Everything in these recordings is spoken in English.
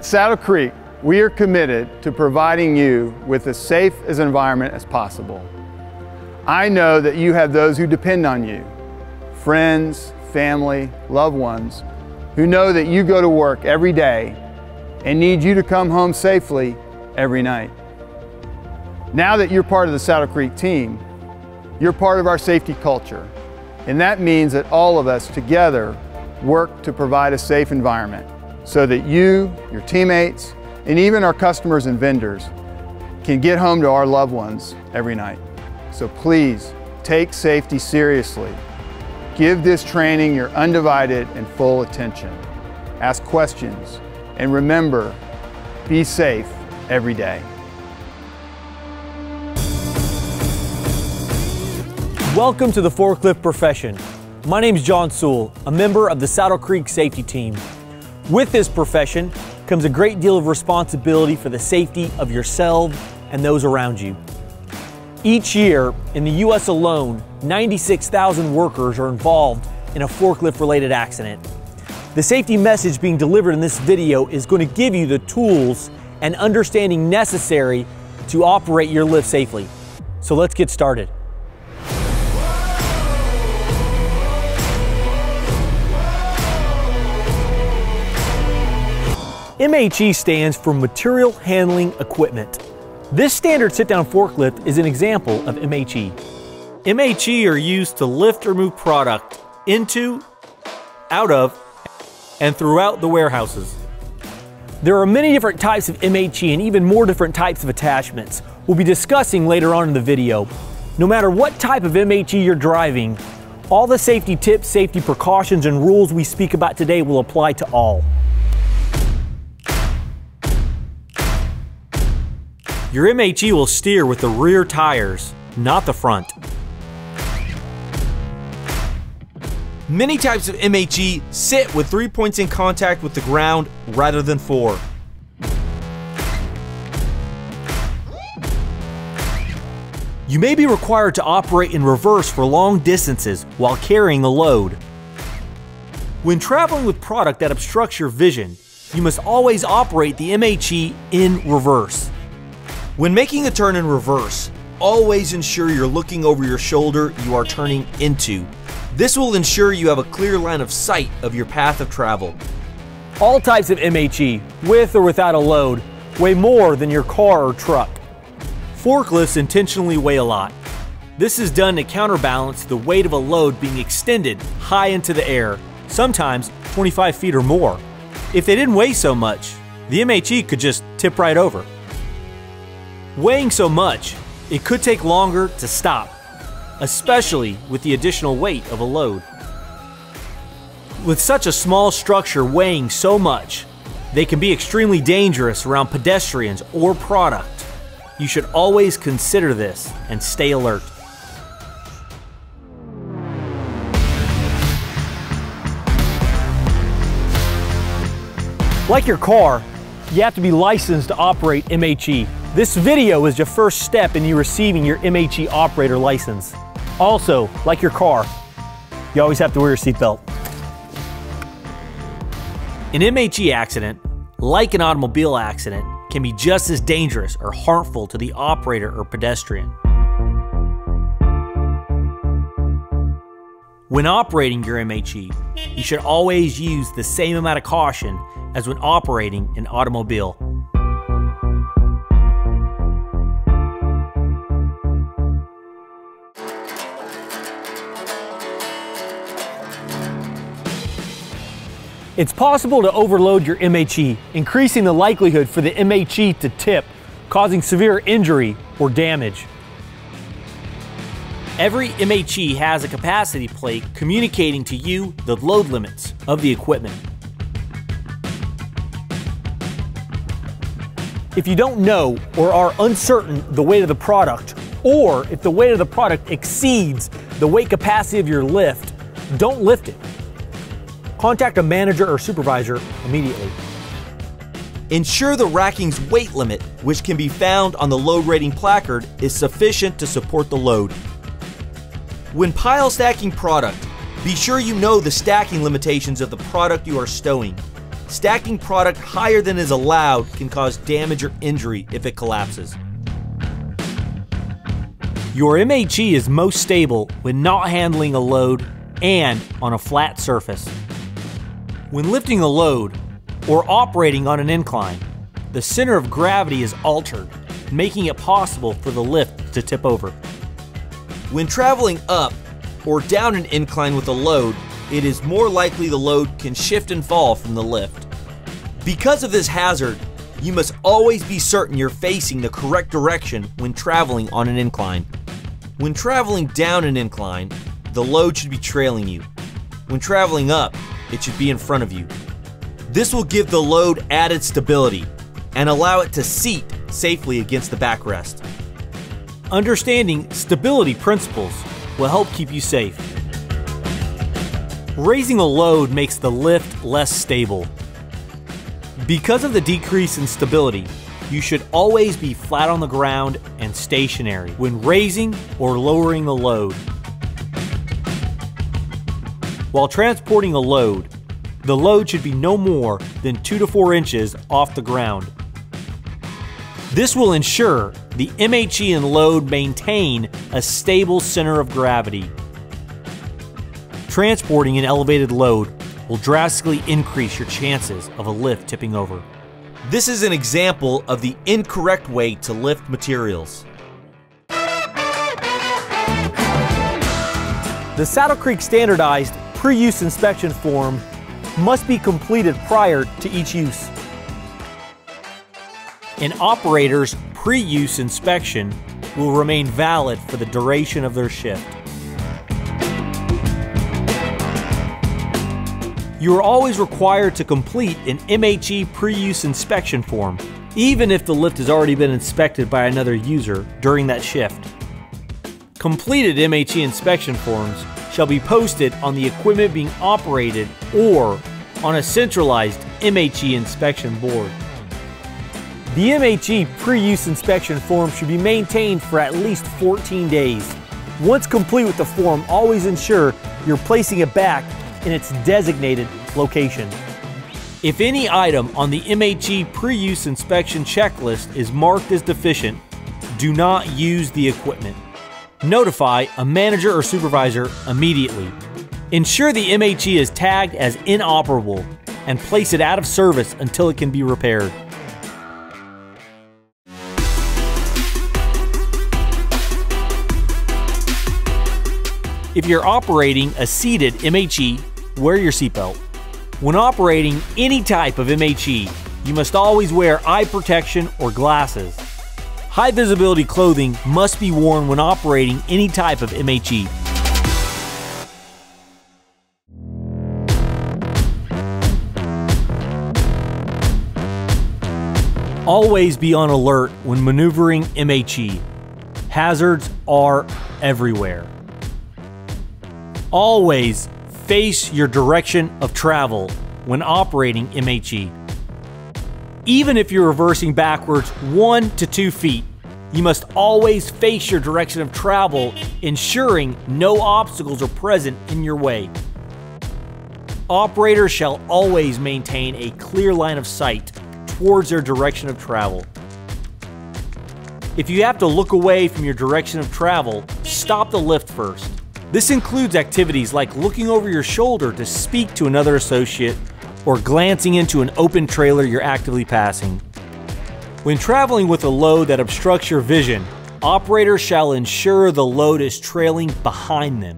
At Saddle Creek, we are committed to providing you with as safe an environment as possible. I know that you have those who depend on you, friends, family, loved ones, who know that you go to work every day and need you to come home safely every night. Now that you're part of the Saddle Creek team, you're part of our safety culture, and that means that all of us together work to provide a safe environment so that you, your teammates, and even our customers and vendors can get home to our loved ones every night. So please take safety seriously. Give this training your undivided and full attention. Ask questions, and remember, be safe every day. Welcome to the forklift profession. My name is John Sewell, a member of the Saddle Creek safety team. With this profession comes a great deal of responsibility for the safety of yourself and those around you. Each year, in the U.S. alone, 96,000 workers are involved in a forklift-related accident. The safety message being delivered in this video is going to give you the tools and understanding necessary to operate your lift safely. So let's get started. MHE stands for Material Handling Equipment. This standard sit-down forklift is an example of MHE. MHE are used to lift or move product into, out of, and throughout the warehouses. There are many different types of MHE and even more different types of attachments we'll be discussing later on in the video. No matter what type of MHE you're driving, all the safety tips, safety precautions, and rules we speak about today will apply to all. Your MHE will steer with the rear tires, not the front. Many types of MHE sit with 3 points in contact with the ground rather than 4. You may be required to operate in reverse for long distances while carrying the load. When traveling with product that obstructs your vision, you must always operate the MHE in reverse. When making a turn in reverse, always ensure you're looking over your shoulder you are turning into. This will ensure you have a clear line of sight of your path of travel. All types of MHE, with or without a load, weigh more than your car or truck. Forklifts intentionally weigh a lot. This is done to counterbalance the weight of a load being extended high into the air, sometimes 25 feet or more. If they didn't weigh so much, the MHE could just tip right over. Weighing so much, it could take longer to stop, especially with the additional weight of a load. With such a small structure weighing so much, they can be extremely dangerous around pedestrians or product. You should always consider this and stay alert. Like your car, you have to be licensed to operate MHE. This video is your first step in you receiving your MHE operator license. Also, like your car, you always have to wear your seatbelt. An MHE accident, like an automobile accident, can be just as dangerous or harmful to the operator or pedestrian. When operating your MHE, you should always use the same amount of caution as when operating an automobile. It's possible to overload your MHE, increasing the likelihood for the MHE to tip, causing severe injury or damage. Every MHE has a capacity plate communicating to you the load limits of the equipment. If you don't know or are uncertain the weight of the product, or if the weight of the product exceeds the weight capacity of your lift, don't lift it. Contact a manager or supervisor immediately. Ensure the racking's weight limit, which can be found on the load rating placard, is sufficient to support the load. When pile stacking product, be sure you know the stacking limitations of the product you are stowing. stacking product higher than is allowed can cause damage or injury if it collapses. Your MHE is most stable when not handling a load and on a flat surface. When lifting a load or operating on an incline, the center of gravity is altered, making it possible for the lift to tip over. When traveling up or down an incline with a load, it is more likely the load can shift and fall from the lift. Because of this hazard, you must always be certain you're facing the correct direction when traveling on an incline. When traveling down an incline, the load should be trailing you. When traveling up, it should be in front of you. This will give the load added stability and allow it to seat safely against the backrest. Understanding stability principles will help keep you safe. Raising a load makes the lift less stable. Because of the decrease in stability, you should always be flat on the ground and stationary when raising or lowering a load. While transporting a load, the load should be no more than 2 to 4 inches off the ground. This will ensure the MHE and load maintain a stable center of gravity. Transporting an elevated load will drastically increase your chances of a lift tipping over. This is an example of the incorrect way to lift materials. The Saddle Creek standardized pre-use inspection form must be completed prior to each use. An operator's pre-use inspection will remain valid for the duration of their shift. You are always required to complete an MHE pre-use inspection form, even if the lift has already been inspected by another user during that shift. Completed MHE inspection forms shall be posted on the equipment being operated or on a centralized MHE inspection board. The MHE pre-use inspection form should be maintained for at least 14 days. Once complete with the form, always ensure you're placing it back in its designated location. If any item on the MHE pre-use inspection checklist is marked as deficient, do not use the equipment. Notify a manager or supervisor immediately. Ensure the MHE is tagged as inoperable and place it out of service until it can be repaired. If you're operating a seated MHE, wear your seatbelt. When operating any type of MHE, you must always wear eye protection or glasses. High visibility clothing must be worn when operating any type of MHE. Always be on alert when maneuvering MHE. Hazards are everywhere. Always face your direction of travel when operating MHE. Even if you're reversing backwards 1 to 2 feet, you must always face your direction of travel, ensuring no obstacles are present in your way. Operators shall always maintain a clear line of sight towards their direction of travel. If you have to look away from your direction of travel, stop the lift first. This includes activities like looking over your shoulder to speak to another associate or glancing into an open trailer you're actively passing. When traveling with a load that obstructs your vision, operators shall ensure the load is trailing behind them.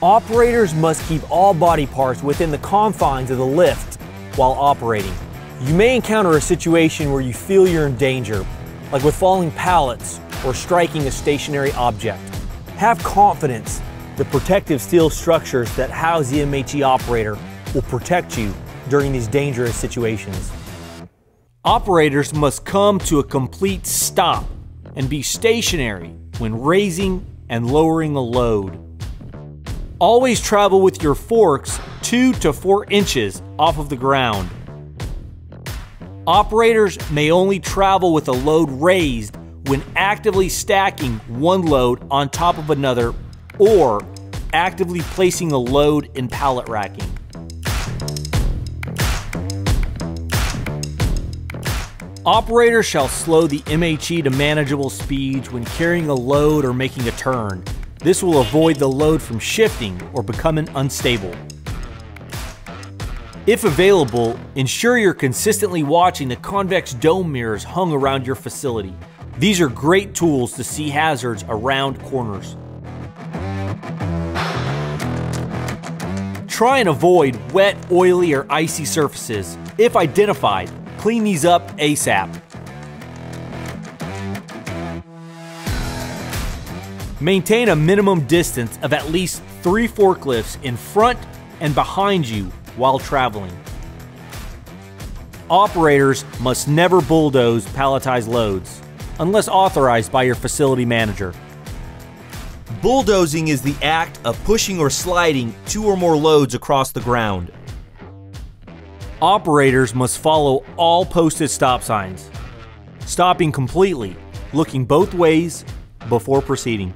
Operators must keep all body parts within the confines of the lift while operating. You may encounter a situation where you feel you're in danger, like with falling pallets or striking a stationary object. Have confidence the protective steel structures that house the MHE operator will protect you during these dangerous situations. Operators must come to a complete stop and be stationary when raising and lowering a load. Always travel with your forks 2 to 4 inches off of the ground. Operators may only travel with a load raised when actively stacking one load on top of another or actively placing a load in pallet racking. Operators shall slow the MHE to manageable speeds when carrying a load or making a turn. This will avoid the load from shifting or becoming unstable. If available, ensure you're consistently watching the convex dome mirrors hung around your facility. These are great tools to see hazards around corners. Try and avoid wet, oily, or icy surfaces. If identified, clean these up ASAP. Maintain a minimum distance of at least 3 forklifts in front and behind you while traveling. Operators must never bulldoze palletized loads, unless authorized by your facility manager. Bulldozing is the act of pushing or sliding 2 or more loads across the ground. Operators must follow all posted stop signs, stopping completely, looking both ways before proceeding.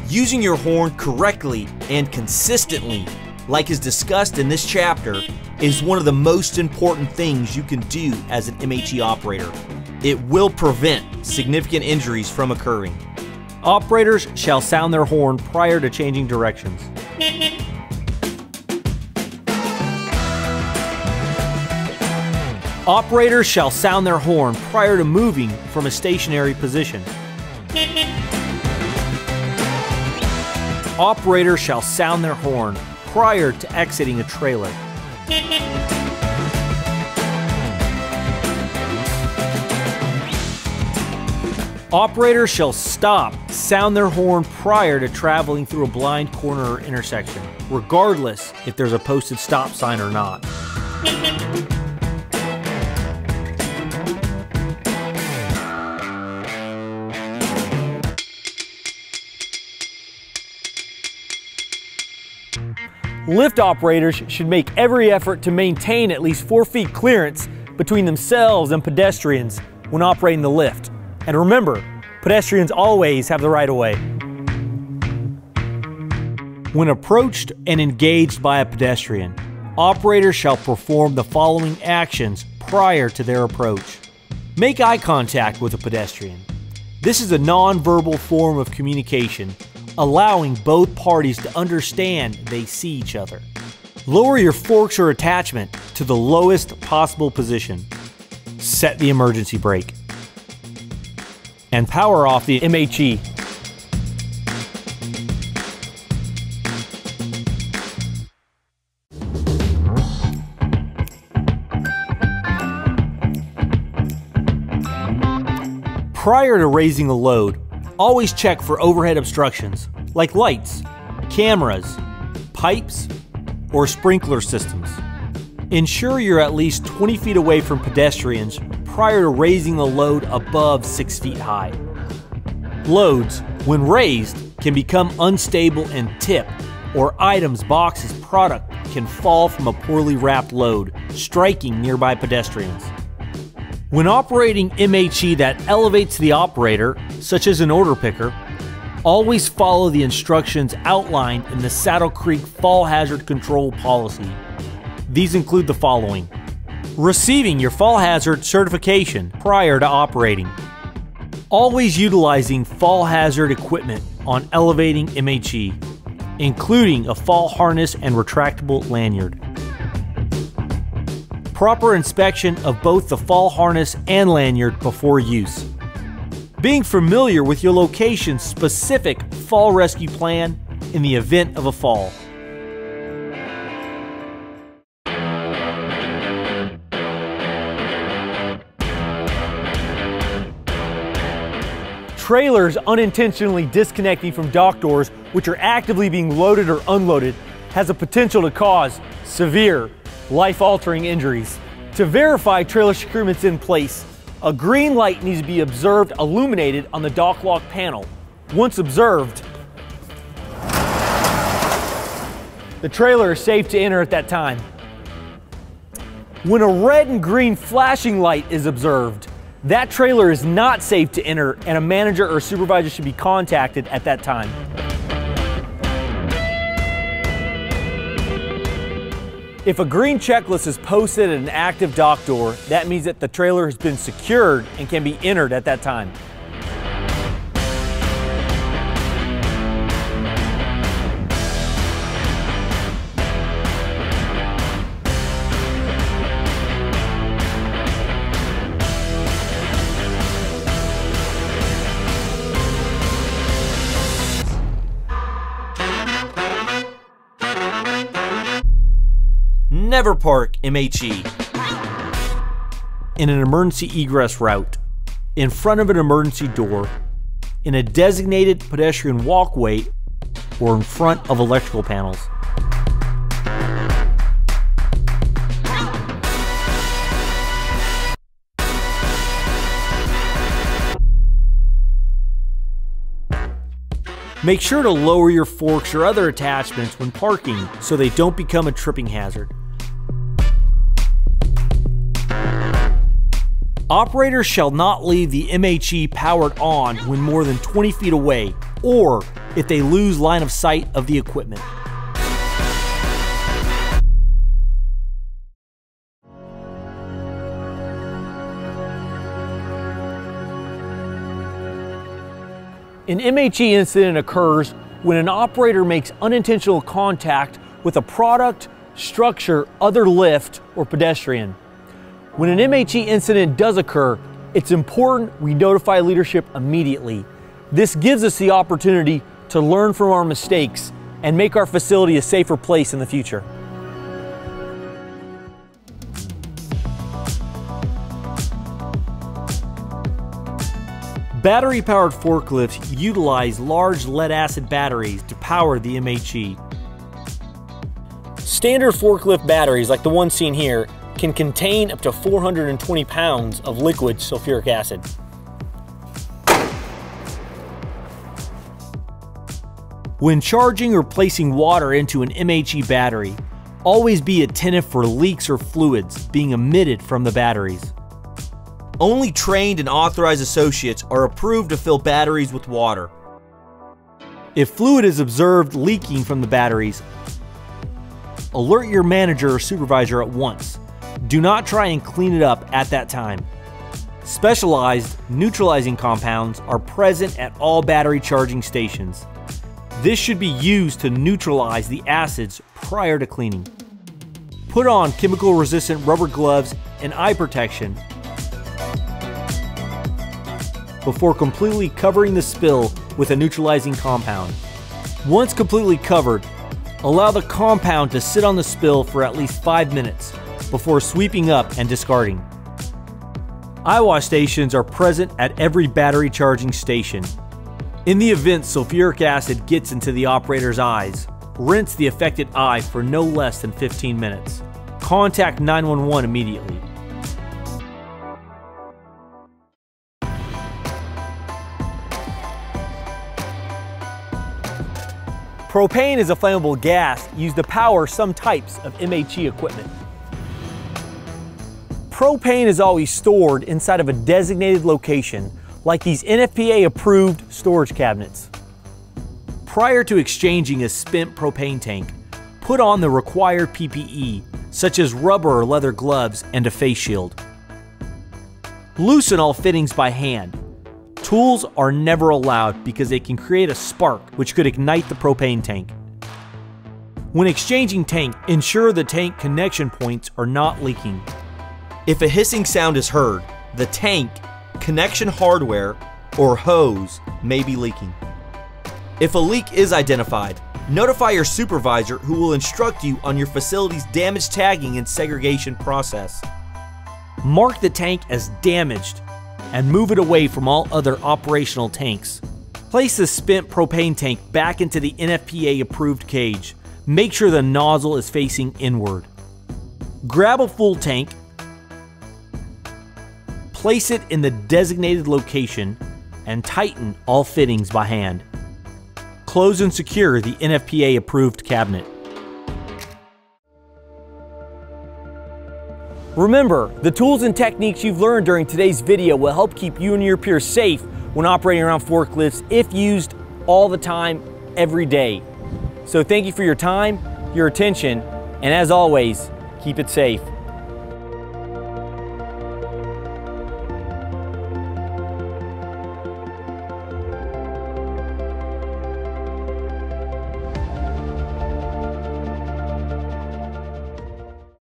Using your horn correctly and consistently, like is discussed in this chapter, is one of the most important things you can do as an MHE operator. It will prevent significant injuries from occurring. Operators shall sound their horn prior to changing directions. Operators shall sound their horn prior to moving from a stationary position. Operators shall sound their horn prior to exiting a trailer. Operators shall sound their horn prior to traveling through a blind corner or intersection, regardless if there's a posted stop sign or not. Lift operators should make every effort to maintain at least 4 feet clearance between themselves and pedestrians when operating the lift. And remember, pedestrians always have the right of way. When approached and engaged by a pedestrian, operators shall perform the following actions prior to their approach. Make eye contact with a pedestrian. This is a non-verbal form of communication, allowing both parties to understand they see each other. Lower your forks or attachment to the lowest possible position. Set the emergency brake. And power off the MHE. Prior to raising a load, always check for overhead obstructions, like lights, cameras, pipes, or sprinkler systems. Ensure you're at least 20 feet away from pedestrians prior to raising the load above 6 feet high. Loads, when raised, can become unstable and tip, or items, boxes, product can fall from a poorly wrapped load, striking nearby pedestrians. When operating MHE that elevates the operator, such as an order picker, always follow the instructions outlined in the Saddle Creek Fall Hazard Control Policy. These include the following: receiving your fall hazard certification prior to operating, always utilizing fall hazard equipment on elevating MHE, including a fall harness and retractable lanyard, proper inspection of both the fall harness and lanyard before use, being familiar with your location's specific fall rescue plan in the event of a fall. Trailers unintentionally disconnecting from dock doors, which are actively being loaded or unloaded, has a potential to cause severe, life-altering injuries. To verify trailer securement's in place, a green light needs to be observed illuminated on the dock lock panel. Once observed, the trailer is safe to enter at that time. When a red and green flashing light is observed, that trailer is not safe to enter and a manager or supervisor should be contacted at that time. If a green checklist is posted at an active dock door, that means that the trailer has been secured and can be entered at that time. Never park MHE In an emergency egress route, in front of an emergency door, in a designated pedestrian walkway, or in front of electrical panels. Make sure to lower your forks or other attachments when parking so they don't become a tripping hazard. Operators shall not leave the MHE powered on when more than 20 feet away, or if they lose line of sight of the equipment. An MHE incident occurs when an operator makes unintentional contact with a product, structure, other lift, or pedestrian. When an MHE incident does occur, it's important we notify leadership immediately. This gives us the opportunity to learn from our mistakes and make our facility a safer place in the future. Battery-powered forklifts utilize large lead-acid batteries to power the MHE. Standard forklift batteries, like the one seen here, can contain up to 420 pounds of liquid sulfuric acid. When charging or placing water into an MHE battery, always be attentive for leaks or fluids being emitted from the batteries. Only trained and authorized associates are approved to fill batteries with water. If fluid is observed leaking from the batteries, alert your manager or supervisor at once. Do not try and clean it up at that time. Specialized neutralizing compounds are present at all battery charging stations. This should be used to neutralize the acids prior to cleaning. Put on chemical-resistant rubber gloves and eye protection before completely covering the spill with a neutralizing compound. Once completely covered, allow the compound to sit on the spill for at least 5 minutes before sweeping up and discarding. Eye wash stations are present at every battery charging station. In the event sulfuric acid gets into the operator's eyes, rinse the affected eye for no less than 15 minutes. Contact 911 immediately. Propane is a flammable gas used to power some types of MHE equipment. Propane is always stored inside of a designated location, like these NFPA-approved storage cabinets. Prior to exchanging a spent propane tank, put on the required PPE, such as rubber or leather gloves and a face shield. Loosen all fittings by hand. Tools are never allowed because they can create a spark which could ignite the propane tank. When exchanging tank, ensure the tank connection points are not leaking. If a hissing sound is heard, the tank, connection hardware, or hose may be leaking. If a leak is identified, notify your supervisor who will instruct you on your facility's damage tagging and segregation process. Mark the tank as damaged and move it away from all other operational tanks. Place the spent propane tank back into the NFPA approved cage. Make sure the nozzle is facing inward. Grab a full tank, place it in the designated location, and tighten all fittings by hand. Close and secure the NFPA approved cabinet. Remember, the tools and techniques you've learned during today's video will help keep you and your peers safe when operating around forklifts if used all the time, every day. So thank you for your time, your attention, and as always, Keep it safe.